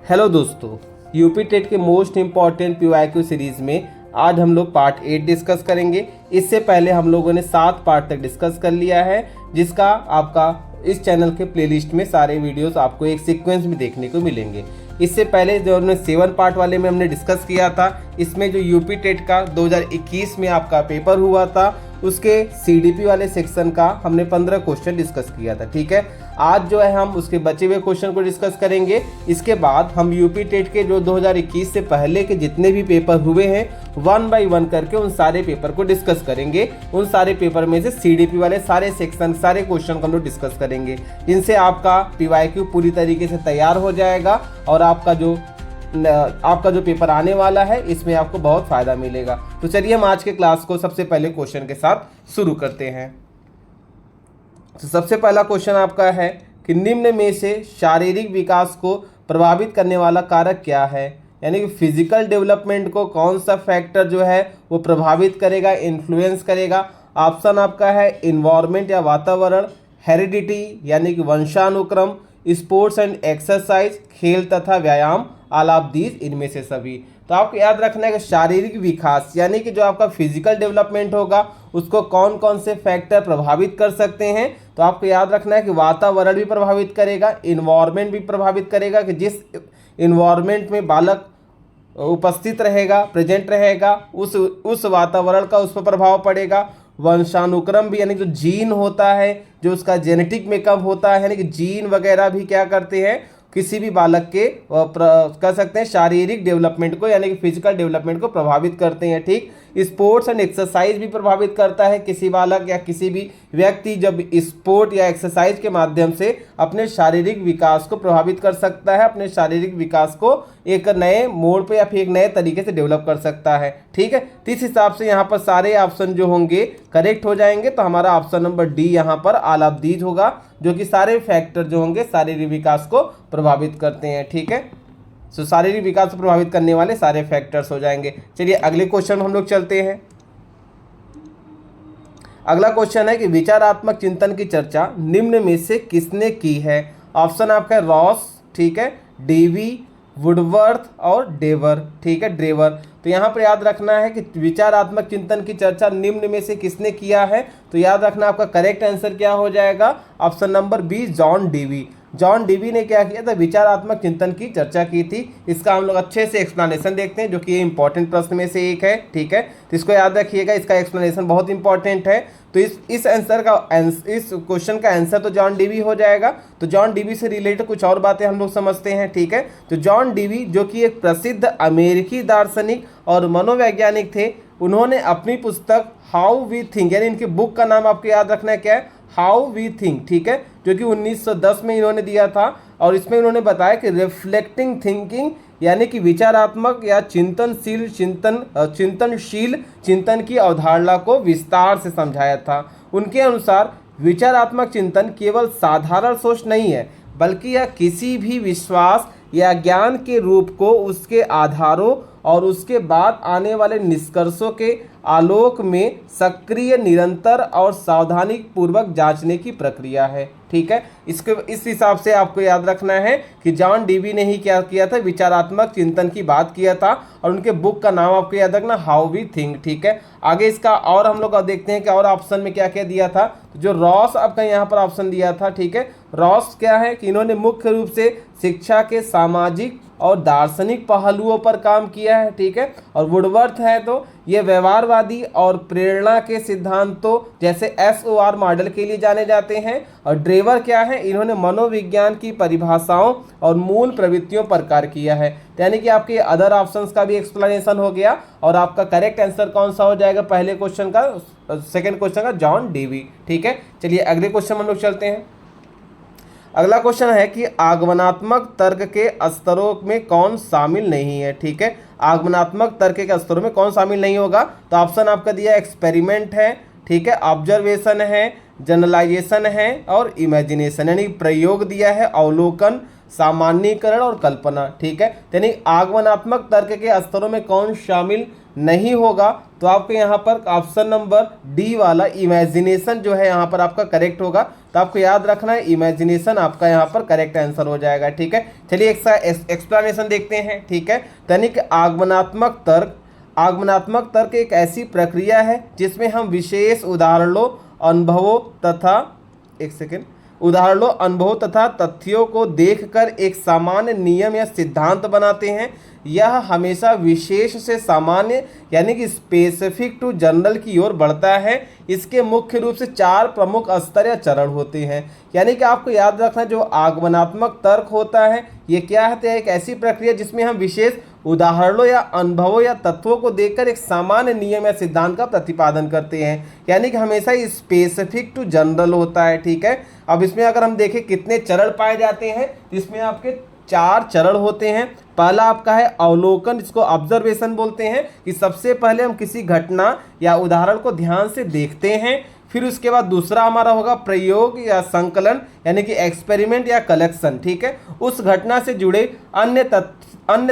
Hello दोस्तों, UP TET के most important PYQ series में आज हम लोग पार्ट 8 डिस्कस करेंगे। इससे पहले हम लोगों ने 7 पार्ट तक डिस्कस कर लिया है, जिसका आपका इस चैनल के प्लेलिस्ट में सारे वीडियोस आपको एक सीक्वेंस में देखने को मिलेंगे। इससे पहले जो हमने 7 पार्ट वाले में हमने डिस्कस किया था, इसमें जो यूपी टेट का 2021 में आपका पेपर हुआ था उसके सीडीपी वाले सेक्शन का हमने 15 क्वेश्चन डिस्कस किया था। ठीक है, आज जो है हम उसके बचे हुए क्वेश्चन को डिस्कस करेंगे। इसके बाद हम यूपी टेट के जो 2021 से पहले के जितने भी पेपर हुए हैं 1 बाय 1 करके उन सारे पेपर को डिस्कस करेंगे। उन सारे पेपर में से सीडीपी वाले सारे सेक्शन सारे क्वेश्चन को हम लोग डिस्कस करेंगे, जिनसे आपका पीवाईक्यू पूरी तरीके से तैयार हो जाएगा और आपका जो पेपर आने वाला है इसमें आपको बहुत फ़ायदा मिलेगा। तो चलिए हम आज के क्लास को सबसे पहले क्वेश्चन के साथ शुरू करते हैं। तो सबसे पहला क्वेश्चन आपका है कि निम्न में से शारीरिक विकास को प्रभावित करने वाला कारक क्या है, यानी कि फिजिकल डेवलपमेंट को कौन सा फैक्टर जो है वो प्रभावित करेगा, इन्फ्लुएंस करेगा। ऑप्शन आपका है इन्वायरमेंट या वातावरण, हेरिडिटी यानी कि वंशानुक्रम, स्पोर्ट्स एंड एक्सरसाइज खेल तथा व्यायाम, ऑल ऑफ दीज इनमें से सभी। तो आपको याद रखना है कि शारीरिक विकास यानी कि जो आपका फिजिकल डेवलपमेंट होगा उसको कौन कौन से फैक्टर प्रभावित कर सकते हैं। तो आपको याद रखना है कि वातावरण भी प्रभावित करेगा, इन्वायरमेंट भी प्रभावित करेगा कि जिस इन्वायरमेंट में बालक उपस्थित रहेगा, प्रेजेंट रहेगा, उस वातावरण का उस पर प्रभाव पड़ेगा। वंशानुक्रम भी यानी जो जीन होता है, जो उसका जेनेटिक मेकअप होता है, यानी कि जीन वगैरह भी क्या करते हैं किसी भी बालक के कह सकते हैं शारीरिक डेवलपमेंट को यानी कि फिजिकल डेवलपमेंट को प्रभावित करते हैं। ठीक, स्पोर्ट्स एंड एक्सरसाइज भी प्रभावित करता है। किसी बालक या किसी भी व्यक्ति जब स्पोर्ट या एक्सरसाइज के माध्यम से अपने शारीरिक विकास को प्रभावित कर सकता है, अपने शारीरिक विकास को एक नए मोड़ पे या फिर एक नए तरीके से डेवलप कर सकता है। ठीक है, तो इस हिसाब से यहाँ पर सारे ऑप्शन जो होंगे करेक्ट हो जाएंगे। तो हमारा ऑप्शन नंबर डी यहाँ पर ऑल ऑफ दीज होगा, जो कि सारे फैक्टर जो होंगे शारीरिक विकास को प्रभावित करते हैं। ठीक है, सो शारीरिक विकास को प्रभावित करने वाले सारे फैक्टर्स हो जाएंगे। चलिए अगले क्वेश्चन में हम लोग चलते हैं। अगला क्वेश्चन है कि विचारात्मक चिंतन की चर्चा निम्न में से किसने की है। ऑप्शन आपका है रॉस, ठीक है, डेवी, वुडवर्थ और डेवर। ठीक है, ड्रेवर। तो यहाँ पर याद रखना है कि विचारात्मक चिंतन की चर्चा निम्न में से किसने किया है। तो याद रखना आपका करेक्ट आंसर क्या हो जाएगा, option number B, John Dewey. John Dewey ने क्या किया था, विचारात्मक चिंतन की चर्चा की थी। इसका हम लोग अच्छे से एक्सप्लेनेशन देखते हैं, जो कि ये इंपॉर्टेंट प्रश्न में से एक है। ठीक है, तो इसको याद रखिएगा, इसका एक्सप्लेनेशन बहुत इंपॉर्टेंट है। तो इस क्वेश्चन का आंसर तो जॉन डेवी हो जाएगा। तो जॉन डेवी से रिलेटेड कुछ और बातें हम लोग समझते हैं। ठीक है, तो जॉन डेवी जो कि एक प्रसिद्ध अमेरिकी दार्शनिक और मनोवैज्ञानिक थे, उन्होंने अपनी पुस्तक हाउ वी थिंक, यानी इनकी बुक का नाम आपको याद रखना है क्या है, हाउ वी थिंक। ठीक है, जो कि 1910 में इन्होंने दिया था। और इसमें इन्होंने बताया कि रिफ्लेक्टिंग थिंकिंग यानी कि विचारात्मक या चिंतनशील चिंतन की अवधारणा को विस्तार से समझाया था। उनके अनुसार विचारात्मक चिंतन केवल साधारण सोच नहीं है, बल्कि यह किसी भी विश्वास या ज्ञान के रूप को उसके आधारों और उसके बाद आने वाले निष्कर्षों के आलोक में सक्रिय, निरंतर और सावधानी पूर्वक जांचने की प्रक्रिया है। ठीक है, इस हिसाब से आपको याद रखना है कि जॉन डेवी ने ही क्या किया था, विचारात्मक चिंतन की बात किया था। और उनके बुक का नाम आपको याद रखना, हाउ वी थिंक। ठीक है, आगे इसका और हम लोग देखते हैं कि और ऑप्शन में क्या क्या दिया था। जो रॉस आपका यहाँ पर ऑप्शन दिया था। ठीक है, रॉस क्या है कि इन्होंने मुख्य रूप से शिक्षा के सामाजिक और दार्शनिक पहलुओं पर काम किया है। ठीक है, और वुडवर्थ है तो ये व्यवहारवादी और प्रेरणा के सिद्धांतों जैसे SOR मॉडल के लिए जाने जाते हैं। और ड्रेवर क्या है, इन्होंने मनोविज्ञान की परिभाषाओं और मूल प्रवृत्तियों पर कार्य किया है। यानी कि आपके अदर ऑप्शंस का भी एक्सप्लेनेशन हो गया। और आपका करेक्ट आंसर कौन सा हो जाएगा, पहले क्वेश्चन का, सेकंड क्वेश्चन का, जॉन डेवी। ठीक है, चलिए अगले क्वेश्चन हम लोग चलते हैं। अगला क्वेश्चन है कि आगमनात्मक तर्क के स्तरों में कौन शामिल नहीं है। ठीक है, आगमनात्मक तर्क के स्तरों में कौन शामिल नहीं होगा। तो ऑप्शन आपका दिया एक्सपेरिमेंट है, ठीक है, ऑब्जर्वेशन है, जनरलाइजेशन है और इमेजिनेशन, यानी प्रयोग दिया है, अवलोकन, सामान्यीकरण और कल्पना। ठीक है, यानी आगमनात्मक तर्क के स्तरों में कौन शामिल नहीं होगा तो आपको यहाँ पर ऑप्शन नंबर डी वाला इमेजिनेशन जो है यहाँ पर आपका करेक्ट होगा। तो आपको याद रखना है इमेजिनेशन आपका यहाँ पर करेक्ट आंसर हो जाएगा। ठीक है, चलिए एक एक्सप्लेनेशन देखते हैं। ठीक है, यानी कि आगमनात्मक तर्क एक ऐसी प्रक्रिया है जिसमें हम विशेष उदाहरणों अनुभवों तथा तथ्यों को देखकर एक सामान्य नियम या सिद्धांत बनाते हैं। यह हमेशा विशेष से सामान्य यानी कि स्पेसिफिक टू जनरल की ओर बढ़ता है। इसके मुख्य रूप से 4 प्रमुख स्तर या चरण होते हैं। यानी कि आपको याद रखना जो आगमनात्मक तर्क होता है ये क्या है, तो एक ऐसी प्रक्रिया जिसमें हम विशेष उदाहरणों या अनुभवों या तत्वों को देखकर एक सामान्य नियम या सिद्धांत का प्रतिपादन करते हैं। यानी कि हमेशा स्पेसिफिक टू जनरल होता है। ठीक है, अब इसमें अगर हम देखें कितने चरण पाए जाते हैं, इसमें आपके 4 चरण होते हैं। पहला आपका है अवलोकन, जिसको ऑब्जर्वेशन बोलते हैं, कि सबसे पहले हम किसी घटना या उदाहरण को ध्यान से देखते हैं। फिर उसके बाद दूसरा हमारा होगा प्रयोग या संकलन, यानी कि एक्सपेरिमेंट या कलेक्शन। ठीक है, उस घटना से जुड़े अन्य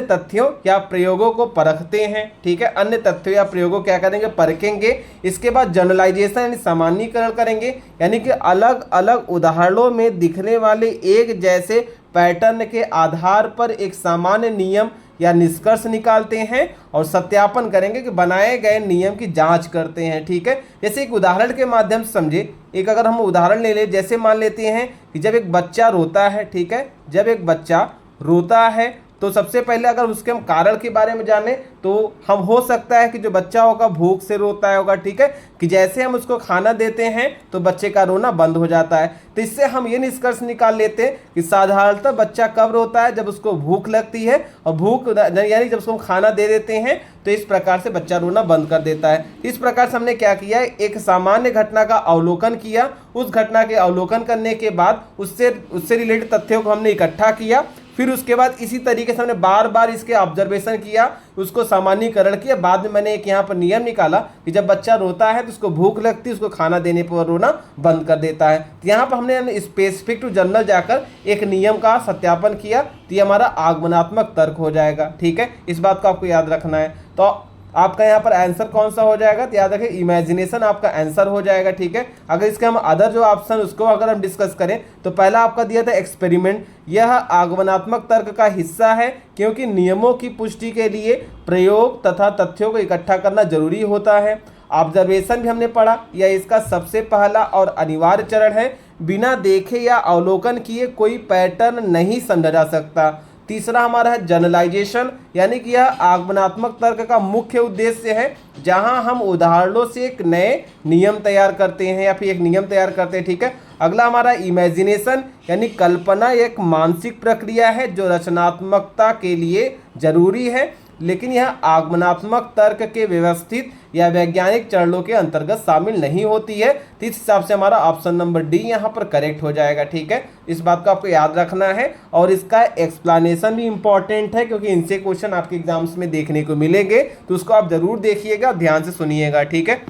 तथ्यों या प्रयोगों को परखते हैं। ठीक है, अन्य तथ्यों या प्रयोगों क्या करेंगे, परखेंगे। इसके बाद जनरलाइजेशन यानी सामान्यीकरण करेंगे, यानी कि अलग अलग उदाहरणों में दिखने वाले एक जैसे पैटर्न के आधार पर एक सामान्य नियम या निष्कर्ष निकालते हैं और सत्यापन करेंगे कि बनाए गए नियम की जांच करते हैं। ठीक है, जैसे एक उदाहरण के माध्यम से समझे, एक अगर हम उदाहरण ले लें, जैसे मान लेते हैं कि जब एक बच्चा रोता है। ठीक है, जब एक बच्चा रोता है तो सबसे पहले अगर उसके हम कारण के बारे में जाने तो हम हो सकता है कि जो बच्चा होगा भूख से रोता होगा। ठीक है, कि जैसे हम उसको खाना देते हैं तो बच्चे का रोना बंद हो जाता है। तो इससे हम ये निष्कर्ष निकाल लेते हैं कि साधारणतः बच्चा कब रोता है, जब उसको भूख लगती है, और भूख यानी जब उसको हम खाना दे देते हैं तो इस प्रकार से बच्चा रोना बंद कर देता है। इस प्रकार से हमने क्या किया, एक सामान्य घटना का अवलोकन किया। उस घटना के अवलोकन करने के बाद उससे रिलेटेड तथ्यों को हमने इकट्ठा किया। फिर उसके बाद इसी तरीके से हमने बार बार इसके ऑब्जर्वेशन किया, उसको सामान्यीकरण किया। बाद में मैंने एक यहाँ पर नियम निकाला कि जब बच्चा रोता है तो उसको भूख लगती है, उसको खाना देने पर रोना बंद कर देता है। तो यहाँ पर हमने स्पेसिफिक टू जनरल जाकर एक नियम का सत्यापन किया, तो ये हमारा आगमनात्मक तर्क हो जाएगा। ठीक है, इस बात को आपको याद रखना है। तो आपका यहाँ पर आंसर कौन सा हो जाएगा, तो याद रखें इमेजिनेशन आपका आंसर हो जाएगा। ठीक है, अगर इसके हम अदर जो ऑप्शन उसको अगर हम डिस्कस करें तो पहला आपका दिया था एक्सपेरिमेंट। यह आगमनात्मक तर्क का हिस्सा है क्योंकि नियमों की पुष्टि के लिए प्रयोग तथा तथ्यों को इकट्ठा करना जरूरी होता है। ऑब्जर्वेशन भी हमने पढ़ा, यह इसका सबसे पहला और अनिवार्य चरण है। बिना देखे या अवलोकन किए कोई पैटर्न नहीं समझा जा सकता। तीसरा हमारा है जनरलाइजेशन, यानी कि यह आगमनात्मक तर्क का मुख्य उद्देश्य है, जहां हम उदाहरणों से एक नए नियम तैयार करते हैं या फिर एक नियम तैयार करते हैं। ठीक है, अगला हमारा इमेजिनेशन, यानी कल्पना एक मानसिक प्रक्रिया है जो रचनात्मकता के लिए जरूरी है, लेकिन यह आगमनात्मक तर्क के व्यवस्थित या वैज्ञानिक चरणों के अंतर्गत शामिल नहीं होती है। तो इस हिसाब से हमारा ऑप्शन नंबर डी यहाँ पर करेक्ट हो जाएगा। ठीक है, इस बात को आपको याद रखना है और इसका एक्सप्लेनेशन भी इंपॉर्टेंट है क्योंकि इनसे क्वेश्चन आपके एग्जाम्स में देखने को मिलेंगे, तो उसको आप जरूर देखिएगा, ध्यान से सुनिएगा। ठीक है,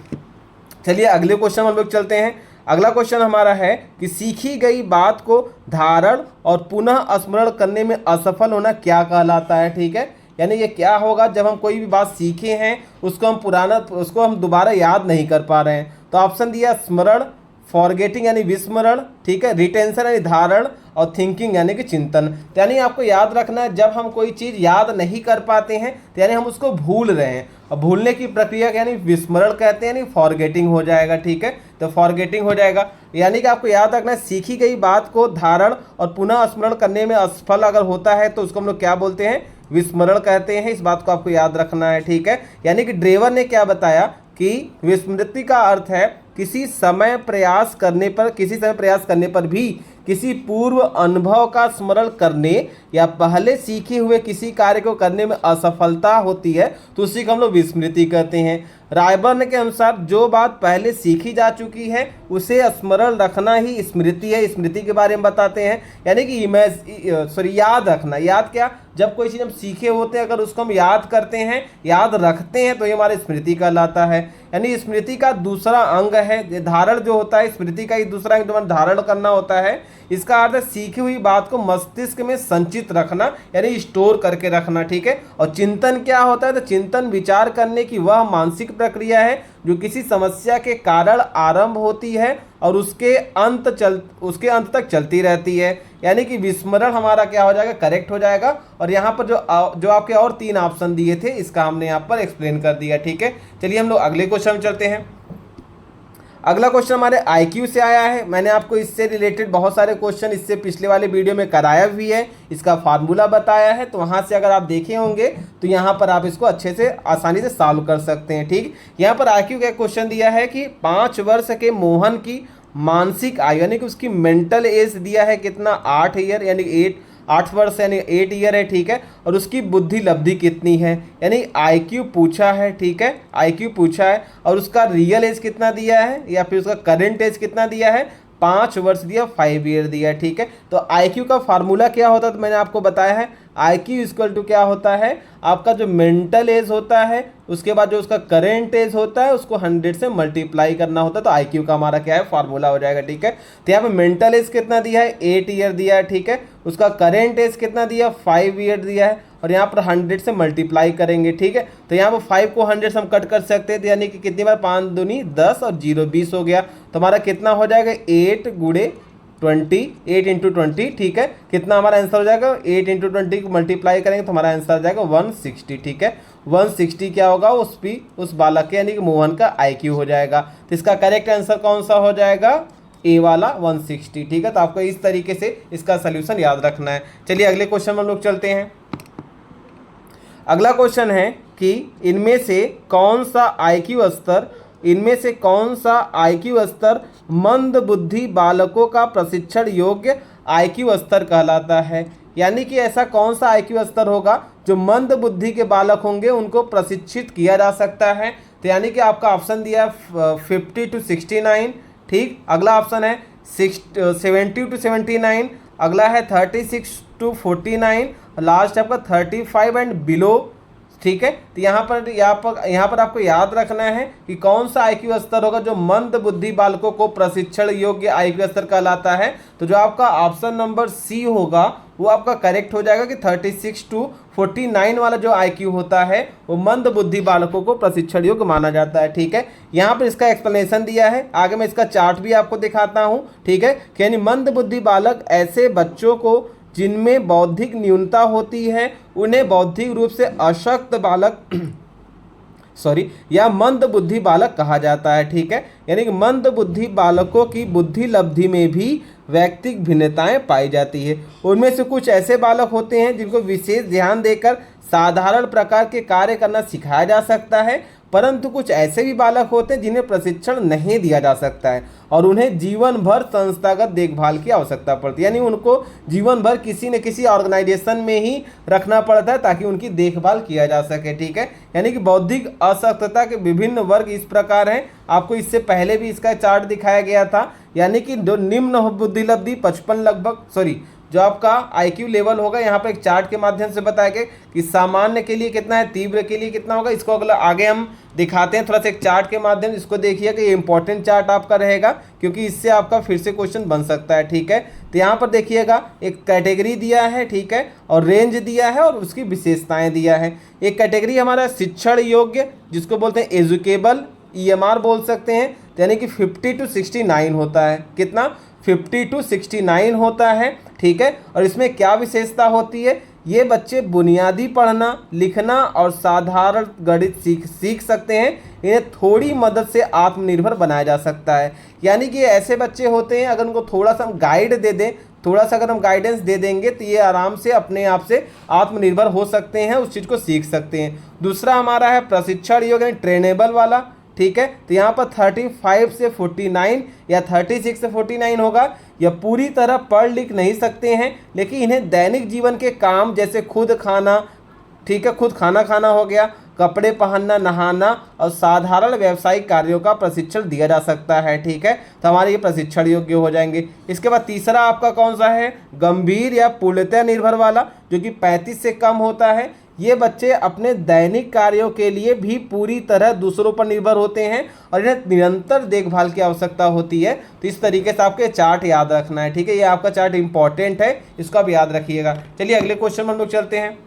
चलिए अगले क्वेश्चन हम लोग चलते हैं। अगला क्वेश्चन हमारा है कि सीखी गई बात को धारण और पुनः स्मरण करने में असफल होना क्या कहलाता है। ठीक है, यानी ये क्या होगा, जब हम कोई भी बात सीखे हैं उसको हम दोबारा याद नहीं कर पा रहे हैं। तो ऑप्शन दिया स्मरण, फॉरगेटिंग यानी विस्मरण, ठीक है, रिटेंशन यानी धारण, और थिंकिंग यानी कि चिंतन। तो यानी आपको याद रखना है जब हम कोई चीज़ याद नहीं कर पाते हैं तो यानी हम उसको भूल रहे हैं, और भूलने की प्रक्रिया यानी विस्मरण कहते हैं, यानी फॉरगेटिंग हो जाएगा। ठीक है, तो फॉरगेटिंग हो जाएगा। यानी कि आपको याद रखना है सीखी गई बात को धारण और पुनः स्मरण करने में असफल अगर होता है तो उसको हम लोग क्या बोलते हैं, विस्मरण कहते हैं। इस बात को आपको याद रखना है। ठीक है, यानी कि ड्रेवर ने क्या बताया कि विस्मृति का अर्थ है किसी समय प्रयास करने पर भी किसी पूर्व अनुभव का स्मरण करने या पहले सीखे हुए किसी कार्य को करने में असफलता होती है तो उसी को हम लोग विस्मृति कहते हैं। रायबर्न के अनुसार जो बात पहले सीखी जा चुकी है उसे स्मरण रखना ही स्मृति है। स्मृति के बारे में बताते हैं, यानी कि याद रखना। याद क्या, जब कोई चीज़ हम सीखे होते हैं अगर उसको हम याद करते हैं, याद रखते हैं तो ये हमारी स्मृति कहलाता है। यानी स्मृति का दूसरा अंग है धारण जो होता है, स्मृति का ही दूसरा अंग जो धारण करना होता है। इसका अर्थ है सीखी हुई बात को मस्तिष्क में संचित रखना, यानी स्टोर करके रखना, ठीक है। और चिंतन क्या होता है, तो चिंतन विचार करने की वह मानसिक प्रक्रिया है जो किसी समस्या के कारण आरंभ होती है और उसके अंत तक चलती रहती है। यानी कि विस्मरण हमारा क्या हो जाएगा, करेक्ट हो जाएगा। और यहाँ पर जो आपके और 3 ऑप्शन दिए थे इसका हमने यहाँ पर एक्सप्लेन कर दिया, ठीक है। चलिए हम लोग अगले क्वेश्चन में चलते हैं। अगला क्वेश्चन हमारे IQ से आया है। मैंने आपको इससे रिलेटेड बहुत सारे क्वेश्चन इससे पिछले वाले वीडियो में कराया भी है, इसका फार्मूला बताया है, तो वहाँ से अगर आप देखे होंगे तो यहाँ पर आप इसको अच्छे से आसानी से सॉल्व कर सकते हैं, ठीक। यहाँ पर IQ का क्वेश्चन दिया है कि 5 वर्ष के मोहन की मानसिक आयु, यानी कि उसकी मेंटल एज दिया है कितना, 8 ईयर, यानी 8 वर्ष यानी 8 ईयर है, ठीक है। और उसकी बुद्धि लब्धि कितनी है, यानी IQ पूछा है, ठीक है, IQ पूछा है। और उसका रियल एज कितना दिया है या फिर उसका करंट एज कितना दिया है, 5 वर्ष दिया, 5 ईयर दिया, ठीक है। तो IQ का फार्मूला क्या होता है, तो मैंने आपको बताया है IQ इक्वल टू क्या होता है, आपका जो मेंटल एज होता है उसके बाद जो उसका करेंट एज होता है उसको 100 से मल्टीप्लाई करना होता है, तो IQ का हमारा क्या है, फार्मूला हो जाएगा, ठीक है। तो यहाँ पे मेंटल एज कितना दिया है, 8 ईयर दिया है, ठीक है। उसका करेंट एज कितना दिया, 5 ईयर दिया है। और यहाँ पर 100 से मल्टीप्लाई करेंगे, ठीक है। तो यहाँ पर 5 को 100 से हम कट कर सकते हैं, तो यानी कि कितनी बार, 5 दूनी 10 और 0 20 हो गया। तो हमारा कितना हो जाएगा, 8 गुणे 20, 8 इंटू 20, ठीक है। कितना हमारा आंसर हो जाएगा, 8 इंटू 20 को मल्टीप्लाई करेंगे तो हमारा आंसर हो जाएगा 160, ठीक है। 160 क्या होगा, उस बालक के यानी कि मोहन का IQ हो जाएगा। तो इसका करेक्ट आंसर कौन सा हो जाएगा, ए वाला 160, ठीक है। तो आपको इस तरीके से इसका सोल्यूशन याद रखना है। चलिए अगले क्वेश्चन में हम लोग चलते हैं। अगला क्वेश्चन है कि इनमें से कौन सा IQ स्तर मंद बुद्धि बालकों का प्रशिक्षण योग्य IQ स्तर कहलाता है। यानी कि ऐसा कौन सा IQ स्तर होगा जो मंद बुद्धि के बालक होंगे उनको प्रशिक्षित किया जा सकता है। तो यानी कि आपका ऑप्शन दिया है 50 to 69, ठीक। अगला ऑप्शन है 70 to 79, अगला है 36 to 49, लास्ट आपका 35 एंड बिलो, ठीक है। तो यहाँ पर आपको याद रखना है कि कौन सा IQ स्तर होगा जो मंद बुद्धि बालकों को प्रशिक्षण योग्य IQ स्तर कहलाता है। तो जो आपका ऑप्शन नंबर C होगा वो आपका करेक्ट हो जाएगा कि 36 to 49 वाला जो IQ होता है वो मंद बुद्धि बालकों को प्रशिक्षण योग्य माना जाता है, ठीक है। यहाँ पर इसका एक्सप्लेनेशन दिया है, आगे मैं इसका चार्ट भी आपको दिखाता हूँ, ठीक है। यानी मंद बुद्धि बालक ऐसे बच्चों को जिनमें बौद्धिक न्यूनता होती है उन्हें बौद्धिक रूप से अशक्त बालक या मंद बुद्धि बालक कहा जाता है, ठीक है। यानी कि मंद बुद्धि बालकों की बुद्धि लब्धि में भी व्यक्तिगत भिन्नताएं पाई जाती है। उनमें से कुछ ऐसे बालक होते हैं जिनको विशेष ध्यान देकर साधारण प्रकार के कार्य करना सिखाया जा सकता है, परंतु कुछ ऐसे भी बालक होते हैं जिन्हें प्रशिक्षण नहीं दिया जा सकता है और उन्हें जीवन भर संस्थागत देखभाल की आवश्यकता पड़ती है। यानी उनको जीवन भर किसी न किसी ऑर्गेनाइजेशन में ही रखना पड़ता है ताकि उनकी देखभाल किया जा सके, ठीक है। यानी कि बौद्धिक अशक्तता के विभिन्न वर्ग इस प्रकार हैं, आपको इससे पहले भी इसका चार्ट दिखाया गया था। यानी कि जो निम्न बुद्धि लब्धि 55 जो आपका IQ लेवल होगा यहाँ पर एक चार्ट के माध्यम से बताया गया कि सामान्य के लिए कितना है, तीव्र के लिए कितना होगा। इसको अगला आगे हम दिखाते हैं थोड़ा सा एक चार्ट के माध्यम से। इसको देखिए कि ये इंपॉर्टेंट चार्ट आपका रहेगा क्योंकि इससे आपका फिर से क्वेश्चन बन सकता है, ठीक है। तो यहाँ पर देखिएगा एक कैटेगरी दिया है, ठीक है, और रेंज दिया है और उसकी विशेषताएँ दिया है। एक कैटेगरी हमारा शिक्षण योग्य जिसको बोलते हैं एजुकेबल, EMR बोल सकते हैं, यानी कि 50 to 69 होता है। कितना, 50 to 69 होता है, ठीक है। और इसमें क्या विशेषता होती है, ये बच्चे बुनियादी पढ़ना लिखना और साधारण गणित सीख सकते हैं। इन्हें थोड़ी मदद से आत्मनिर्भर बनाया जा सकता है। यानी कि ऐसे बच्चे होते हैं अगर उनको थोड़ा सा हम गाइड दे दें, थोड़ा सा अगर हम गाइडेंस दे देंगे तो ये आराम से अपने आप से आत्मनिर्भर हो सकते हैं, उस चीज़ को सीख सकते हैं। दूसरा हमारा है प्रशिक्षण योग्य ट्रेनेबल वाला, ठीक है। तो यहाँ पर 35 से 49 या 36 से 49 होगा। यह पूरी तरह पढ़ लिख नहीं सकते हैं लेकिन इन्हें दैनिक जीवन के काम जैसे खुद खाना, ठीक है, खुद खाना खाना हो गया, कपड़े पहनना, नहाना और साधारण व्यावसायिक कार्यों का प्रशिक्षण दिया जा सकता है। ठीक है, तो हमारे ये प्रशिक्षण योग्य हो जाएंगे। इसके बाद तीसरा आपका कौन सा है, गंभीर या पूर्णतः निर्भर वाला, जो कि 35 से कम होता है। ये बच्चे अपने दैनिक कार्यों के लिए भी पूरी तरह दूसरों पर निर्भर होते हैं और इन्हें निरंतर देखभाल की आवश्यकता होती है। तो इस तरीके से आपके चार्ट याद रखना है। ठीक है, ये आपका चार्ट इंपॉर्टेंट है, इसको आप याद रखिएगा। चलिए अगले क्वेश्चन में हम लोग चलते हैं।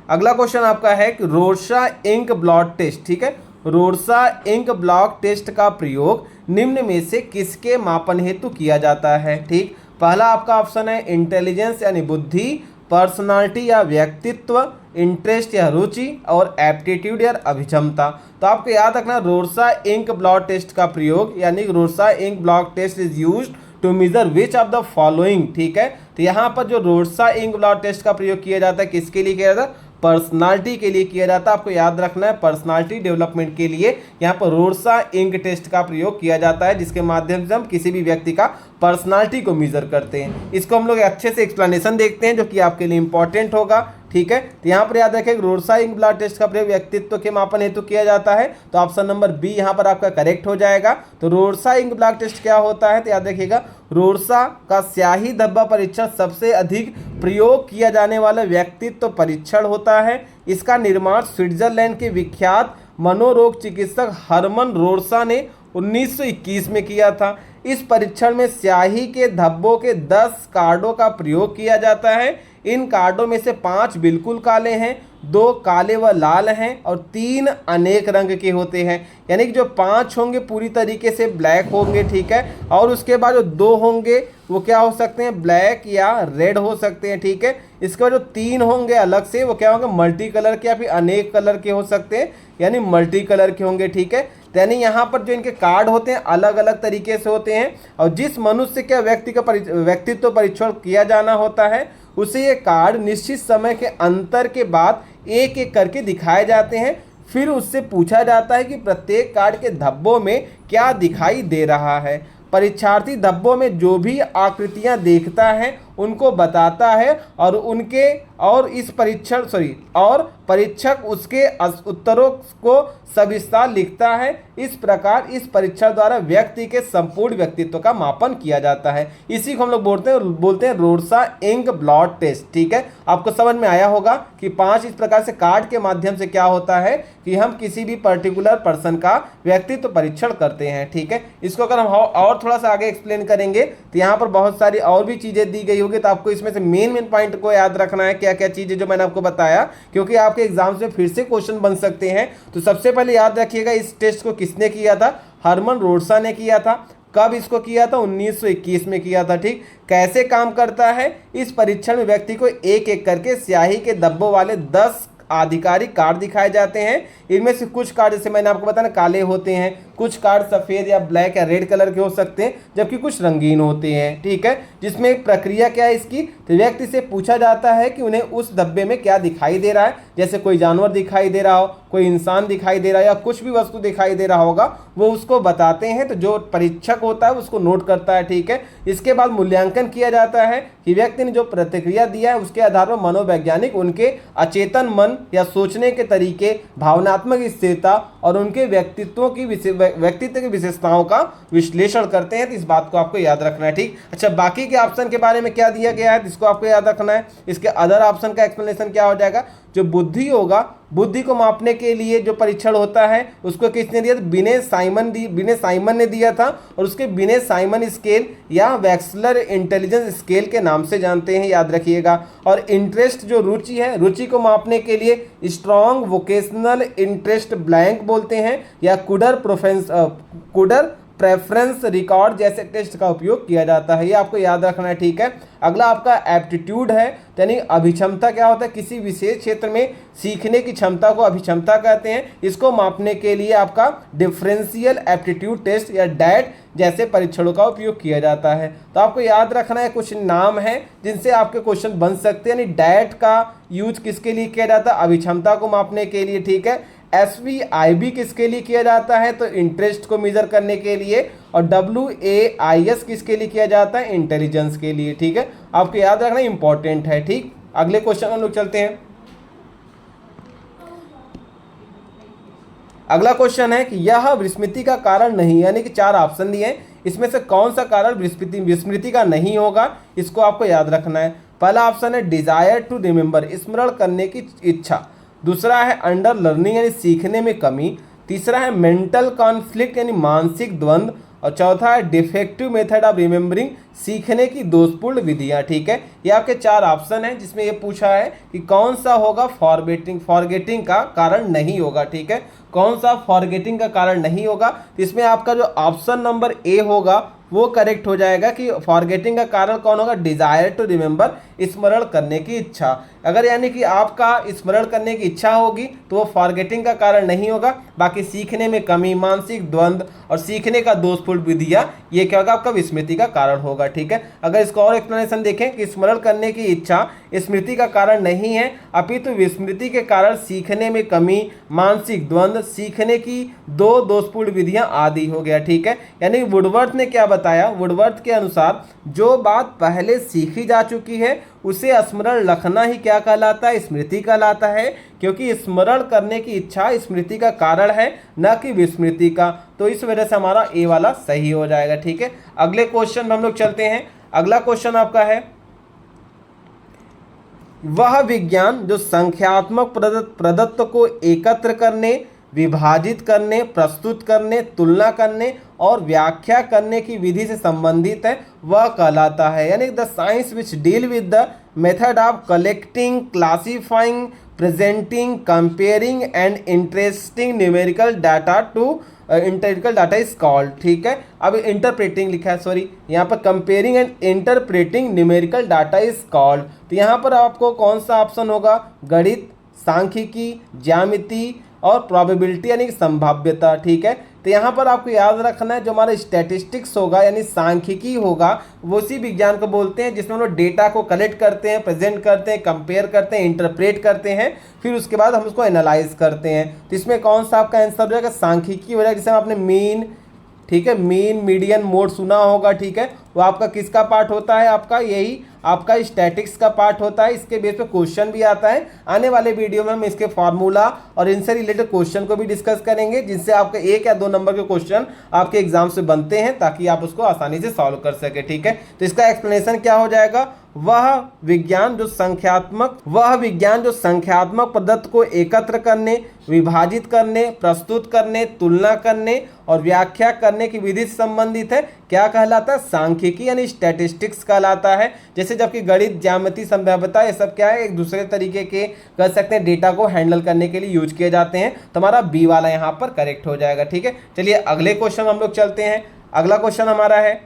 अगला क्वेश्चन आपका है कि रोर्सा इंक ब्लॉट टेस्ट। ठीक है, रोर्सा इंक ब्लॉट टेस्ट का प्रयोग निम्न में से किसके मापन हेतु किया जाता है। ठीक, पहला आपका ऑप्शन है इंटेलिजेंस यानी बुद्धि, पर्सनालिटी या व्यक्तित्व, इंटरेस्ट या रुचि, और एप्टीट्यूड या अभिक्षमता। तो आपको याद रखना रोर्सा इंक ब्लॉट टेस्ट का प्रयोग यानी Rorschach ink blot test is used to measure which of the following. ठीक है, तो यहाँ पर जो रोर्सा इंक ब्लॉट टेस्ट का प्रयोग किया जाता है किसके लिए किया जाता है, पर्सनालिटी के लिए किया जाता है। आपको याद रखना है पर्सनालिटी डेवलपमेंट के लिए यहाँ पर रोर्सा इंक टेस्ट का प्रयोग किया जाता है, जिसके माध्यम से हम किसी भी व्यक्ति का पर्सनालिटी को मेजर करते हैं। इसको हम लोग अच्छे से एक्सप्लेनेशन देखते हैं जो कि आपके लिए इंपॉर्टेंट होगा। ठीक है, तो यहाँ पर याद रखें रोर्सा इंक ब्लॉट टेस्ट का प्रयोग व्यक्तित्व के मापन हेतु किया जाता है। तो ऑप्शन नंबर बी यहाँ पर आपका करेक्ट हो जाएगा। तो रोर्सा इंक ब्लॉट टेस्ट क्या होता है, तो याद रखिएगा रोर्सा का स्याही धब्बा परीक्षण सबसे अधिक प्रयोग किया जाने वाला व्यक्तित्व परीक्षण होता है। इसका निर्माण स्विट्जरलैंड के विख्यात मनोरोग चिकित्सक हरमन रोर्सा ने 1921 में किया था। इस परीक्षण में स्याही के धब्बों के 10 कार्डों का प्रयोग किया जाता है। इन कार्डों में से 5 बिल्कुल काले हैं, 2 काले व लाल हैं और 3 अनेक रंग के होते हैं। यानी कि जो 5 होंगे पूरी तरीके से ब्लैक होंगे। ठीक है, और उसके बाद जो 2 होंगे वो क्या हो सकते हैं, ब्लैक या रेड हो सकते हैं। ठीक है, इसके बाद जो 3 होंगे अलग से वो क्या होंगे, मल्टी कलर के या फिर अनेक कलर के हो सकते हैं, यानी मल्टी कलर के होंगे। ठीक है, यानी यहाँ पर जो इनके कार्ड होते हैं अलग अलग तरीके से होते हैं और जिस मनुष्य का व्यक्तित्व परीक्षण किया जाना होता है उसे ये कार्ड निश्चित समय के अंतर के बाद एक एक करके दिखाए जाते हैं। फिर उससे पूछा जाता है कि प्रत्येक कार्ड के धब्बों में क्या दिखाई दे रहा है। परीक्षार्थी धब्बों में जो भी आकृतियां देखता है उनको बताता है और परीक्षक उसके उत्तरों को सविस्तार लिखता है। इस प्रकार इस परीक्षण द्वारा व्यक्ति के संपूर्ण व्यक्तित्व का मापन किया जाता है। इसी को हम लोग बोलते हैं रोर्सा इंक ब्लॉट टेस्ट। ठीक है, आपको समझ में आया होगा कि 5 इस प्रकार से कार्ड के माध्यम से क्या होता है कि हम किसी भी पर्टिकुलर पर्सन का व्यक्तित्व परीक्षण करते हैं। ठीक है, इसको अगर हम और थोड़ा सा आगे एक्सप्लेन करेंगे तो यहाँ पर बहुत सारी और भी चीज़ें दी गई होगी, तो आपको इसमें से मेन पॉइंट को याद रखना है क्या क्या चीज़ें जो मैंने आपको बताया, क्योंकि आपके एग्जाम्स में फिर से क्वेश्चन बन सकते हैं। तो सबसे पहले याद रखिएगा इस टेस्ट को किसने किया था, हरमन रोर्सा ने किया था। कब इसको किया था, 1921 में किया था। ठीक, कैसे काम करता है, इस परीक्षण में व्यक्ति को एक एक करके स्याही के धब्बों वाले 10 आधिकारिक कार्ड दिखाए जाते हैं। इनमें से कुछ कार्ड जैसे मैंने आपको बताया काले होते हैं, कुछ कार्ड सफ़ेद या ब्लैक या रेड कलर के हो सकते हैं, जबकि कुछ रंगीन होते हैं। ठीक है, जिसमें एक प्रक्रिया क्या है इसकी, तो व्यक्ति से पूछा जाता है कि उन्हें उस डब्बे में क्या दिखाई दे रहा है। जैसे कोई जानवर दिखाई दे रहा हो, कोई इंसान दिखाई दे रहा है या कुछ भी वस्तु दिखाई दे रहा होगा वो उसको बताते हैं। तो जो परीक्षक होता है उसको नोट करता है। ठीक है, इसके बाद मूल्यांकन किया जाता है कि व्यक्ति ने जो प्रतिक्रिया दिया है उसके आधार पर मनोवैज्ञानिक उनके अचेतन मन या सोचने के तरीके, भावनात्मक स्थिरता और उनके व्यक्तित्व की विशेषताओं का विश्लेषण करते हैं। तो इस बात को आपको याद रखना है। ठीक, अच्छा बाकी के ऑप्शन के बारे में क्या दिया गया है इसको आपको याद रखना है। इसके अदर ऑप्शन का एक्सप्लेनेशन क्या हो जाएगा, जो बुद्धि होगा, बुद्धि को मापने के लिए जो परीक्षण होता है उसको किसने दिया, विनय साइमन ने दिया था और उसके विनय साइमन स्केल या वैक्सलर इंटेलिजेंस स्केल के नाम से जानते हैं, याद रखिएगा। और इंटरेस्ट जो रुचि है, रुचि को मापने के लिए स्ट्रॉन्ग वोकेशनल इंटरेस्ट ब्लैंक बोलते हैं या कुडर प्रेफरेंस रिकॉर्ड जैसे टेस्ट का उपयोग किया जाता है, ये आपको याद रखना है। ठीक है, अगला आपका एप्टीट्यूड है, यानी अभिक्षमता क्या होता है, किसी विशेष क्षेत्र में सीखने की क्षमता को अभिक्षमता कहते हैं। इसको मापने के लिए आपका डिफरेंशियल एप्टीट्यूड टेस्ट या डैट जैसे परीक्षणों का उपयोग किया जाता है। तो आपको याद रखना है कुछ नाम है जिनसे आपके क्वेश्चन बन सकते हैं। यानी डैट का यूज किसके लिए किया जाता है, अभिक्षमता को मापने के लिए। ठीक है, SVIB किसके लिए किया जाता है, तो इंटरेस्ट को मेजर करने के लिए। और WAIS किसके लिए किया जाता है, इंटेलिजेंस के लिए। ठीक है, आपको याद रखना इंपॉर्टेंट है। ठीक, अगले क्वेश्चन हम लोग चलते हैं। अगला क्वेश्चन है कि यह विस्मृति का कारण नहीं, यानी कि 4 ऑप्शन दिए हैं, इसमें से कौन सा कारण विस्मृति का नहीं होगा, इसको आपको याद रखना है। पहला ऑप्शन है डिजायर टू रिमेंबर, स्मरण करने की इच्छा। दूसरा है अंडर लर्निंग यानी सीखने में कमी। तीसरा है मेंटल कॉन्फ्लिक्ट यानी मानसिक द्वंद्व। और चौथा है डिफेक्टिव मेथड ऑफ रिमेंबरिंग, सीखने की दोषपूर्ण विधियां। ठीक है, ये आपके 4 ऑप्शन हैं जिसमें ये पूछा है कि कौन सा होगा फॉरगेटिंग का कारण नहीं होगा। ठीक है, कौन सा फॉरगेटिंग का कारण नहीं होगा, तो इसमें आपका जो ऑप्शन नंबर ए होगा वो करेक्ट हो जाएगा कि फॉरगेटिंग का कारण कौन होगा, डिजायर टू रिमेंबर, स्मरण करने की इच्छा। अगर यानी कि आपका स्मरण करने की इच्छा होगी तो वो फॉरगेटिंग का कारण नहीं होगा। बाकी सीखने में कमी, मानसिक द्वंद्व और सीखने का दोषपूर्ण विधियां, ये क्या होगा, आपका विस्मृति का कारण होगा। ठीक है, अगर इसका और एक्सप्लेनेशन देखें कि स्मरण करने की इच्छा स्मृति का कारण नहीं है, अपितु विस्मृति के कारण सीखने में कमी, मानसिक द्वंद्व, सीखने की 2 दोषपूर्ण विधियां आदि हो गया। ठीक है, यानी वुडवर्थ ने क्या बताया, वुडवर्थ के अनुसार जो बात पहले सीखी जा चुकी है उसे स्मरण रखना ही क्या कहलाता है, स्मृति कहलाता है, क्योंकि स्मरण करने की इच्छा स्मृति का कारण है, न कि विस्मृति का। तो इस वजह से हमारा ए वाला सही हो जाएगा। ठीक है, अगले क्वेश्चन में हम लोग चलते हैं। अगला क्वेश्चन आपका है, वह विज्ञान जो संख्यात्मक प्रदत्त को एकत्र करने, विभाजित करने, प्रस्तुत करने, तुलना करने और व्याख्या करने की विधि से संबंधित है वह कहलाता है, यानी the science which deal with the method of collecting, classifying, presenting, comparing and interesting numerical data to इंटेरिकल डाटा इज कॉल्ड। ठीक है, अब इंटरप्रेटिंग लिखा है, सॉरी, यहाँ पर comparing and interpreting numerical data is called. तो यहाँ पर आपको कौन सा ऑप्शन होगा, गणित, सांख्यिकी, ज्यामिति और प्रोबेबिलिटी यानी संभाव्यता। ठीक है, तो यहाँ पर आपको याद रखना है जो हमारा स्टैटिस्टिक्स होगा यानी सांख्यिकी होगा, वो उसी विज्ञान को बोलते हैं जिसमें हम लोग डेटा को कलेक्ट करते हैं, प्रेजेंट करते हैं, कंपेयर करते हैं, इंटरप्रेट करते हैं, फिर उसके बाद हम उसको एनालाइज करते हैं। तो इसमें कौन सा आपका आंसर हो जाएगा, सांख्यिकी हो जाएगा, जिसमें आपने मीन, ठीक है, मीन, मीडियन, मोड सुना होगा। ठीक है, वो आपका किसका पार्ट होता है, आपका यही आपका स्टैटिक्स का पार्ट होता है। इसके बेस पे क्वेश्चन भी आता है। आने वाले वीडियो में हम इसके फार्मूला और इनसे रिलेटेड क्वेश्चन को भी डिस्कस करेंगे, जिससे आपके 1 या 2 नंबर के क्वेश्चन आपके एग्जाम से बनते हैं, ताकि आप उसको आसानी से सॉल्व कर सके। ठीक है, तो इसका एक्सप्लेनेशन क्या हो जाएगा, वह विज्ञान जो संख्यात्मक पद्धति को एकत्र करने, विभाजित करने, प्रस्तुत करने, तुलना करने और व्याख्या करने की विधि से संबंधित है, क्या कहलाता है, सांख्यिकी यानी स्टैटिस्टिक्स कहलाता है। जैसे जबकि गणित, ज्यामिति, संभाव्यता, ये सब क्या है, एक दूसरे तरीके के कर सकते हैं, डेटा को हैंडल करने के लिए यूज किए जाते हैं। तो हमारा बी वाला यहाँ पर करेक्ट हो जाएगा। ठीक है, चलिए अगले क्वेश्चन हम लोग चलते हैं। अगला क्वेश्चन हमारा है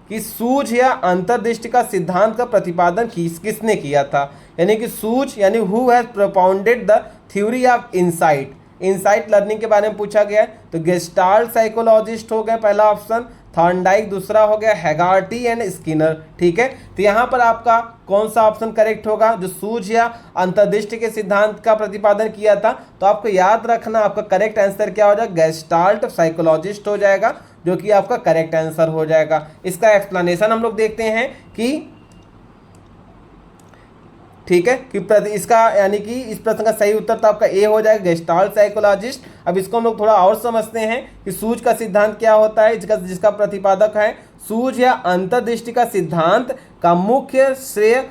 कि सूझ या अंतर्दृष्टि का सिद्धांत का प्रतिपादन किसने किया था, यानी कि सूझ यानी who has propounded the theory of insight, insight learning के बारे में पूछा गया है। तो गेस्टाल्ट साइकोलॉजिस्ट हो गया पहला ऑप्शन, थॉर्नडाइक दूसरा हो गया, हैगार्टी एंड स्किनर। ठीक है, तो यहाँ पर आपका कौन सा ऑप्शन करेक्ट होगा, जो सूझ या अंतर्दृष्टि के सिद्धांत का प्रतिपादन किया था। तो आपको याद रखना आपका करेक्ट आंसर क्या हो जाएगा, गेस्टाल्ट साइकोलॉजिस्ट हो जाएगा, जो कि आपका करेक्ट आंसर हो जाएगा। इसका एक्सप्लेनेशन हम लोग देखते हैं कि ठीक है कि इसका यानी कि इस प्रश्न का सही उत्तर तो आपका ए हो जाएगा, गेस्टाल्ट साइकोलॉजिस्ट। अब इसको हम लोग थोड़ा और समझते हैं कि सूझ का सिद्धांत क्या होता है, जिसका प्रतिपादक है। सूझ या अंतर्दृष्टि का सिद्धांत का मुख्य श्रेय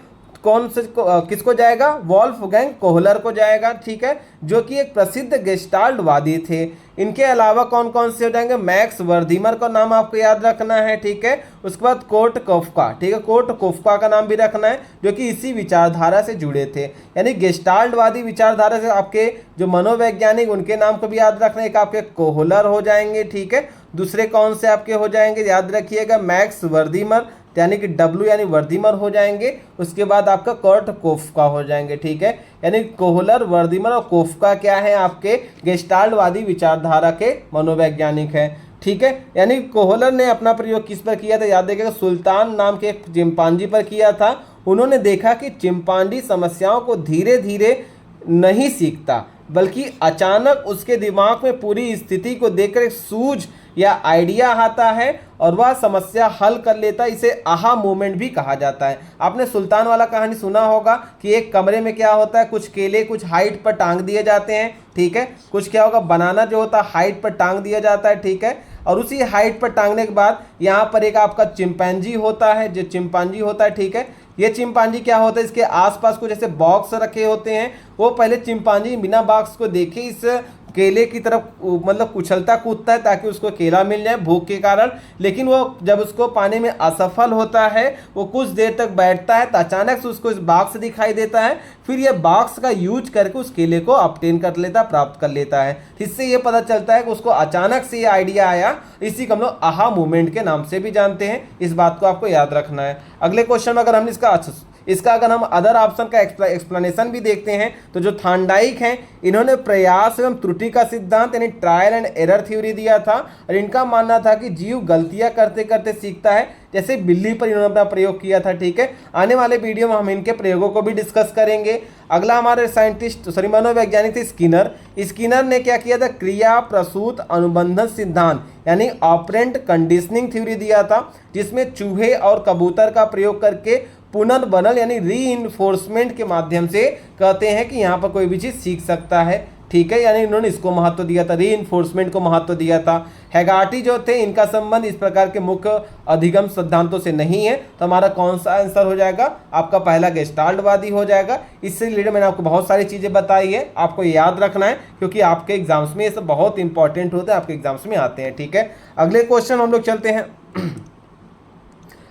किसको जाएगा, वोल्फगैंग कोहलर को जाएगा। ठीक है, जो कि एक प्रसिद्ध गेस्टाल्टवादी थे। इनके अलावा कौन कौन से हो जाएंगे, मैक्स वर्दीमर का नाम आपको याद रखना है। ठीक है, उसके बाद कोर्ट कोफ्का, ठीक है, कोर्ट कोफ्का का नाम भी रखना है, जो कि इसी विचारधारा से जुड़े थे। यानी गेस्टाल्टवादी विचारधारा से आपके जो मनोवैज्ञानिक, उनके नाम को भी याद रखना है। एक आपके कोहलर हो जाएंगे, ठीक है, दूसरे कौन से आपके हो जाएंगे, याद रखिएगा, मैक्स वर्दीमर यानी कि डब्ल्यू यानी वर्दीमर हो जाएंगे। उसके बाद आपका कर्ट कोफ्का हो जाएंगे। ठीक है, यानी कोहलर, वर्दीमर और कोफ्का क्या है, आपके गेस्टाल्टवादी विचारधारा के मनोवैज्ञानिक हैं। ठीक है, यानी कोहलर ने अपना प्रयोग किस पर किया था, याद रखिएगा, सुल्तान नाम के एक चिंपांजी पर किया था। उन्होंने देखा कि चिंपांजी समस्याओं को धीरे धीरे नहीं सीखता, बल्कि अचानक उसके दिमाग में पूरी स्थिति को देखकर एक सूझ या आइडिया आता है और वह समस्या हल कर लेता है, इसे आहा मोमेंट भी कहा जाता है। आपने सुल्तान वाला कहानी सुना होगा कि एक कमरे में क्या होता है, कुछ केले कुछ हाइट पर टांग दिए जाते हैं, ठीक है, कुछ क्या होगा, बनाना जो होता है हाइट पर टांग दिया जाता है, ठीक है, और उसी हाइट पर टांगने के बाद यहाँ पर एक आपका चिंपैंजी होता है, जो चिंपांजी होता है, ठीक है, ये चिंपांजी क्या होता है, इसके आसपास कुछ ऐसे बॉक्स रखे होते हैं, वो पहले चिंपांजी बिना बॉक्स को देखे इस केले की तरफ मतलब उछलता कूदता है ताकि उसको केला मिल जाए भूख के कारण, लेकिन वो जब उसको पाने में असफल होता है, वो कुछ देर तक बैठता है तो अचानक से उसको इस बॉक्स दिखाई देता है, फिर ये बॉक्स का यूज करके उस केले को ऑब्टेन कर लेता है, प्राप्त कर लेता है। इससे ये पता चलता है कि उसको अचानक से ये आइडिया आया, इसी को हम लोग आहा मूवमेंट के नाम से भी जानते हैं। इस बात को आपको याद रखना है। अगले क्वेश्चन में अगर हम इसका अगर हम अदर ऑप्शन का एक्सप्लेनेशन भी देखते हैं तो जो थॉर्नडाइक हैं, इन्होंने प्रयास एवं त्रुटि का सिद्धांत यानी ट्रायल एंड एरर थ्योरी दिया था, और इनका मानना था कि जीव गलतियां करते करते सीखता है, जैसे बिल्ली पर इन्होंने अपना प्रयोग किया था, ठीक है। आने वाले वीडियो में हम इनके प्रयोगों को भी डिस्कस करेंगे। अगला हमारे मनोवैज्ञानिक थे स्किनर। स्किनर ने क्या किया था, क्रिया प्रसूत अनुबंधन सिद्धांत यानी ऑपरेंट कंडीशनिंग थ्योरी दिया था, जिसमें चूहे और कबूतर का प्रयोग करके पुनर्बनन यानी रीइंफोर्समेंट के माध्यम से कहते हैं कि यहाँ पर कोई भी चीज़ सीख सकता है, ठीक है, यानी इन्होंने इसको महत्व दिया था, रीइंफोर्समेंट को महत्व दिया था। हैगार्टी जो थे, इनका संबंध इस प्रकार के मुख्य अधिगम सिद्धांतों से नहीं है, तो हमारा कौन सा आंसर हो जाएगा, आपका पहला गेस्टाल्टवादी हो जाएगा। इससे रिलेटेड मैंने आपको बहुत सारी चीज़ें बताई है, आपको याद रखना है क्योंकि आपके एग्जाम्स में ये सब बहुत इंपॉर्टेंट होते हैं, आपके एग्जाम्स में आते हैं, ठीक है। अगले क्वेश्चन हम लोग चलते हैं।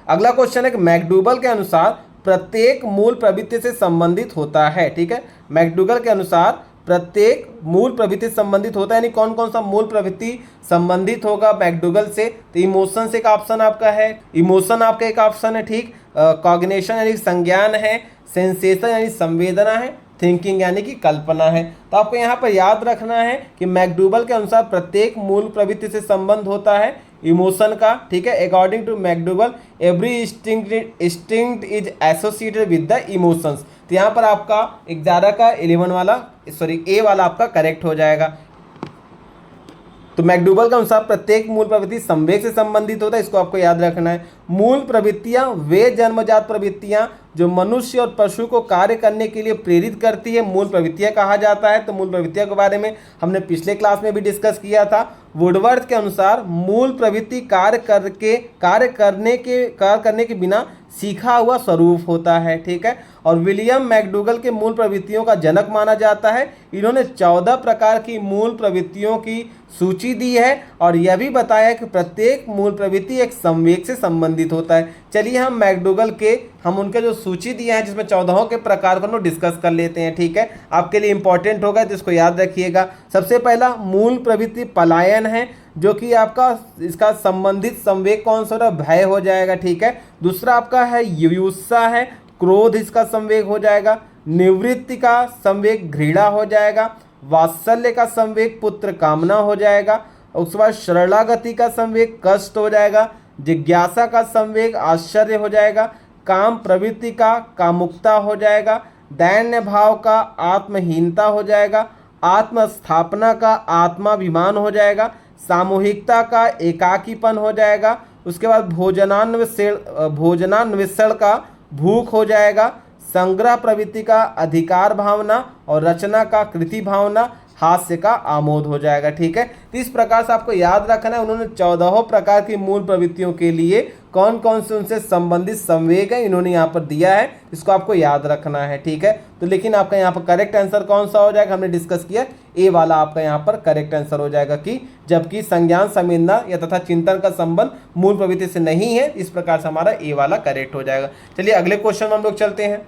अगला क्वेश्चन है कि मैकडूगल के अनुसार प्रत्येक मूल प्रवृत्ति से संबंधित होता है, ठीक है। मैकडूगल के अनुसार प्रत्येक मूल प्रवृत्ति संबंधित होता है, यानी कौन कौन सा मूल प्रवृत्ति संबंधित होगा मैकडूगल से, तो इमोशन से एक ऑप्शन आपका है, इमोशन आपका एक ऑप्शन है, ठीक। कॉग्निशन यानी संज्ञान है, सेंसेशन यानी संवेदना है, थिंकिंग यानी कि कल्पना है। तो आपको यहाँ पर याद रखना है कि मैकडूगल के अनुसार प्रत्येक मूल प्रवृत्ति से संबंध होता है इमोशन का, ठीक है। According to McDougall every instinct is associated with the emotions. तो यहाँ पर आपका 11 का 11 वाला ए वाला आपका करेक्ट हो जाएगा। तो मैकडूगल के अनुसार प्रत्येक मूल प्रवृत्ति संवेग से संबंधित होता है, इसको आपको याद रखना है। मूल प्रवृत्तियां वे जन्मजात प्रवृत्तियां जो मनुष्य और पशु को कार्य करने के लिए प्रेरित करती है, मूल प्रवृत्तियां कहा जाता है। तो मूल प्रवृत्तियों के बारे में हमने पिछले क्लास में भी डिस्कस किया था। वुडवर्थ के अनुसार मूल प्रवृत्ति कार्य करने के बिना सीखा हुआ स्वरूप होता है, ठीक है। और विलियम मैकडूगल के मूल प्रवृत्तियों का जनक माना जाता है। इन्होंने 14 प्रकार की मूल प्रवृत्तियों की सूची दी है और यह भी बताया कि प्रत्येक मूल प्रवृत्ति एक संवेग से संबंधित होता है। चलिए हम मैकडूगल के उनके जो सूची दिए हैं जिसमें 14 के प्रकार को डिस्कस कर लेते हैं, ठीक है। आपके लिए इंपॉर्टेंट होगा तो इसको याद रखिएगा। सबसे पहला मूल प्रवृत्ति पलायन है, जो कि आपका इसका संबंधित संवेग कौन सा भय हो जाएगा, ठीक है। दूसरा आपका है युयुत्सा है, क्रोध इसका संवेग हो जाएगा। निवृत्ति का संवेग घृणा हो जाएगा। वात्सल्य का संवेग पुत्र कामना हो जाएगा। उसके बाद शरणागति का संवेग कष्ट हो जाएगा। जिज्ञासा का संवेग आश्चर्य हो जाएगा। काम प्रवृत्ति का कामुकता हो जाएगा। दैन्य भाव का आत्महीनता हो जाएगा। आत्मस्थापना का आत्माभिमान हो जाएगा। सामूहिकता का एकाकीपन हो जाएगा। उसके बाद भोजनान्वेषण का भूख हो जाएगा। संग्रह प्रवृत्ति का अधिकार भावना और रचना का कृति भावना, हास्य का आमोद हो जाएगा, ठीक है। तो इस प्रकार से आपको याद रखना है उन्होंने 14 प्रकार की मूल प्रवृत्तियों के लिए कौन कौन से उनसे संबंधित संवेग है इन्होंने यहाँ पर दिया है, इसको आपको याद रखना है, ठीक है। तो लेकिन आपका यहाँ पर करेक्ट आंसर कौन सा हो जाएगा, हमने डिस्कस किया ए वाला आपका यहाँ पर करेक्ट आंसर हो जाएगा कि जबकि संज्ञान संवेदना या तथा चिंतन का संबंध मूल प्रवृत्ति से नहीं है, इस प्रकार से हमारा ए वाला करेक्ट हो जाएगा। चलिए अगले क्वेश्चन में हम लोग चलते हैं।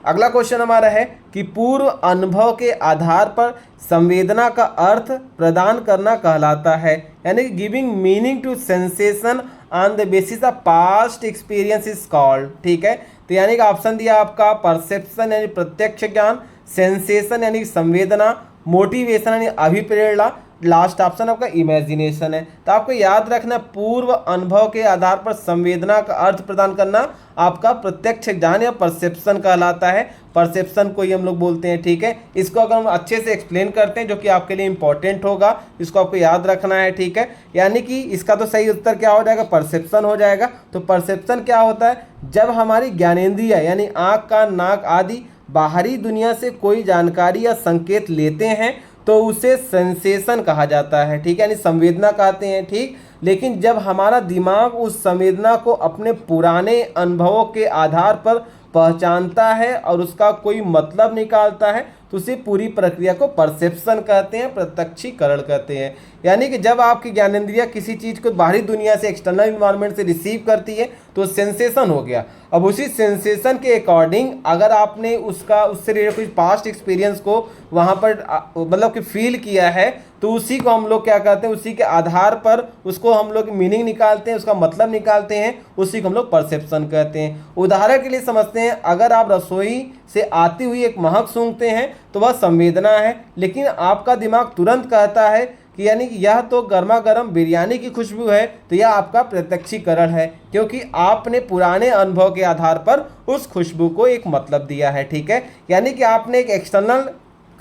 अगला क्वेश्चन हमारा है कि पूर्व अनुभव के आधार पर संवेदना का अर्थ प्रदान करना कहलाता है, यानी giving meaning to sensation on the basis of past experience is called, ठीक है। तो यानी कि ऑप्शन दिया आपका परसेप्शन यानी प्रत्यक्ष ज्ञान, सेंसेशन यानी संवेदना, मोटिवेशन यानी अभिप्रेरणा, लास्ट ऑप्शन आपका इमेजिनेशन है। तो आपको याद रखना, पूर्व अनुभव के आधार पर संवेदना का अर्थ प्रदान करना आपका प्रत्यक्ष ज्ञान या परसेप्शन कहलाता है। परसेप्शन को ही हम लोग बोलते हैं, ठीक है। इसको अगर हम अच्छे से एक्सप्लेन करते हैं, जो कि आपके लिए इंपॉर्टेंट होगा, इसको आपको याद रखना है, ठीक है। यानी कि इसका तो सही उत्तर क्या हो जाएगा, परसेप्शन हो जाएगा। तो परसेप्शन क्या होता है, जब हमारी ज्ञानेंद्रिय यानी आँख, कान, नाक आदि बाहरी दुनिया से कोई जानकारी या संकेत लेते हैं तो उसे सेंसेशन कहा जाता है, ठीक है, यानी संवेदना कहते हैं, ठीक। लेकिन जब हमारा दिमाग उस संवेदना को अपने पुराने अनुभवों के आधार पर पहचानता है और उसका कोई मतलब निकालता है तो उसी पूरी प्रक्रिया को परसेप्शन कहते हैं, प्रत्यक्षीकरण कहते हैं। यानी कि जब आपकी ज्ञानेंद्रिय किसी चीज़ को बाहरी दुनिया से, एक्सटर्नल इन्वायरमेंट से रिसीव करती है तो सेंसेशन हो गया। अब उसी सेंसेशन के अकॉर्डिंग अगर आपने उससे रिलेटेड कुछ पास्ट एक्सपीरियंस को वहाँ पर मतलब कि फील किया है तो उसी को हम लोग क्या कहते हैं, उसी के आधार पर उसको हम लोग मीनिंग निकालते हैं, उसका मतलब निकालते हैं, उसी को हम लोग परसेप्शन कहते हैं। उदाहरण के लिए समझते हैं, अगर आप रसोई से आती हुई एक महक सूंघते हैं तो वह संवेदना है, लेकिन आपका दिमाग तुरंत कहता है कि यानी कि यह तो गर्मा गर्म बिरयानी की खुशबू है, तो यह आपका प्रत्यक्षीकरण है, क्योंकि आपने पुराने अनुभव के आधार पर उस खुशबू को एक मतलब दिया है, ठीक है। यानी कि आपने एक एक्सटर्नल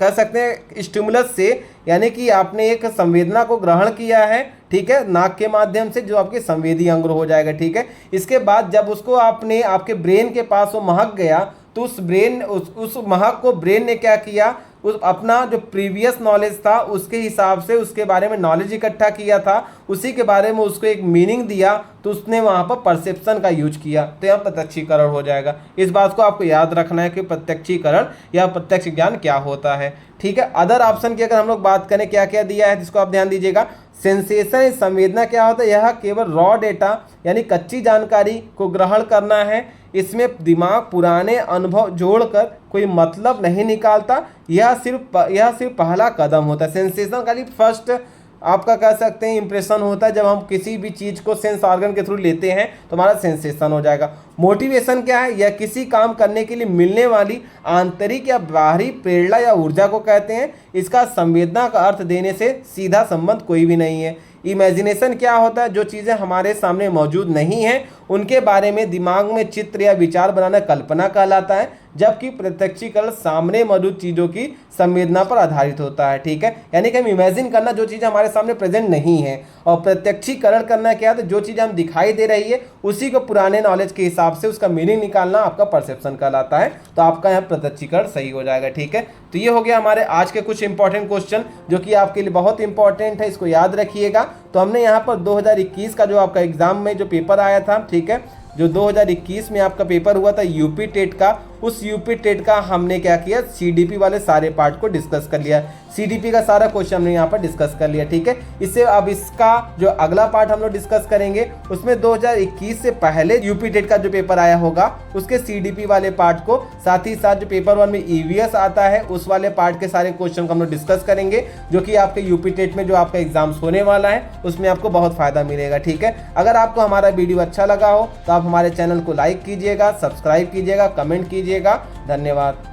कह सकते हैं स्टिमुलस से, यानी कि आपने एक संवेदना को ग्रहण किया है, ठीक है, नाक के माध्यम से, जो आपके संवेदी अंग हो जाएगा, ठीक है। इसके बाद जब उसको आपने आपके ब्रेन के पास वो महक गया तो उस महक को ब्रेन ने क्या किया, उस अपना जो प्रीवियस नॉलेज था उसके हिसाब से उसके बारे में नॉलेज इकट्ठा किया था, उसी के बारे में उसको एक मीनिंग दिया, तो उसने वहाँ पर परसेप्शन का यूज किया, तो यह प्रत्यक्षीकरण हो जाएगा। इस बात को आपको याद रखना है कि प्रत्यक्षीकरण या प्रत्यक्ष ज्ञान क्या होता है, ठीक है। अदर ऑप्शन की अगर हम लोग बात करें क्या क्या दिया है, जिसको आप ध्यान दीजिएगा। सेंसेशन संवेदना क्या होता है, यह केवल रॉ डेटा यानी कच्ची जानकारी को ग्रहण करना है, इसमें दिमाग पुराने अनुभव जोड़कर कोई मतलब नहीं निकालता, यह सिर्फ पहला कदम होता है। सेंसेशन खाली फर्स्ट आपका कह सकते हैं इंप्रेशन होता है, जब हम किसी भी चीज़ को सेंस ऑर्गन के थ्रू लेते हैं तो हमारा सेंसेशन हो जाएगा। मोटिवेशन क्या है, यह किसी काम करने के लिए मिलने वाली आंतरिक या बाहरी प्रेरणा या ऊर्जा को कहते हैं, इसका संवेदना का अर्थ देने से सीधा संबंध कोई भी नहीं है। इमेजिनेशन क्या होता है, जो चीज़ें हमारे सामने मौजूद नहीं हैं उनके बारे में दिमाग में चित्र या विचार बनाना कल्पना कहलाता है, जबकि प्रत्यक्षीकरण सामने मौजूद चीज़ों की संवेदना पर आधारित होता है, ठीक है। यानी कि हम इमेजिन करना जो चीज़ हमारे सामने प्रेजेंट नहीं है, और प्रत्यक्षीकरण करना क्या है, जो चीज़ हम दिखाई दे रही है उसी को पुराने नॉलेज के हिसाब से उसका मीनिंग निकालना आपका परसेप्शन कहलाता है। तो आपका यहाँ प्रत्यक्षीकरण सही हो जाएगा, ठीक है। तो ये हो गया हमारे आज के कुछ इंपॉर्टेंट क्वेश्चन जो कि आपके लिए बहुत इंपॉर्टेंट है, इसको याद रखिएगा। तो हमने यहाँ पर 2021 का जो आपका एग्जाम में जो पेपर आया था, ठीक है, जो 2021 में आपका पेपर हुआ था यूपी टेट का, उस यूपी टेट का हमने क्या किया, सीडीपी वाले सारे पार्ट को डिस्कस कर लिया। सीडीपी का सारा क्वेश्चन हमने यहाँ पर डिस्कस कर लिया, ठीक है। इससे अब इसका जो अगला पार्ट हम लोग डिस्कस करेंगे उसमें 2021 से पहले यूपी टेट का जो पेपर आया होगा उसके सीडीपी वाले पार्ट को, साथ ही साथ जो पेपर 1 में ईवीएस आता है उस वाले पार्ट के सारे क्वेश्चन को हम लोग डिस्कस करेंगे, जो कि आपके यूपी टेट में जो आपका एग्जाम्स होने वाला है उसमें आपको बहुत फायदा मिलेगा, ठीक है। अगर आपको हमारा वीडियो अच्छा लगा हो तो आप हमारे चैनल को लाइक कीजिएगा, सब्सक्राइब कीजिएगा, कमेंट कीजिएगा। धन्यवाद।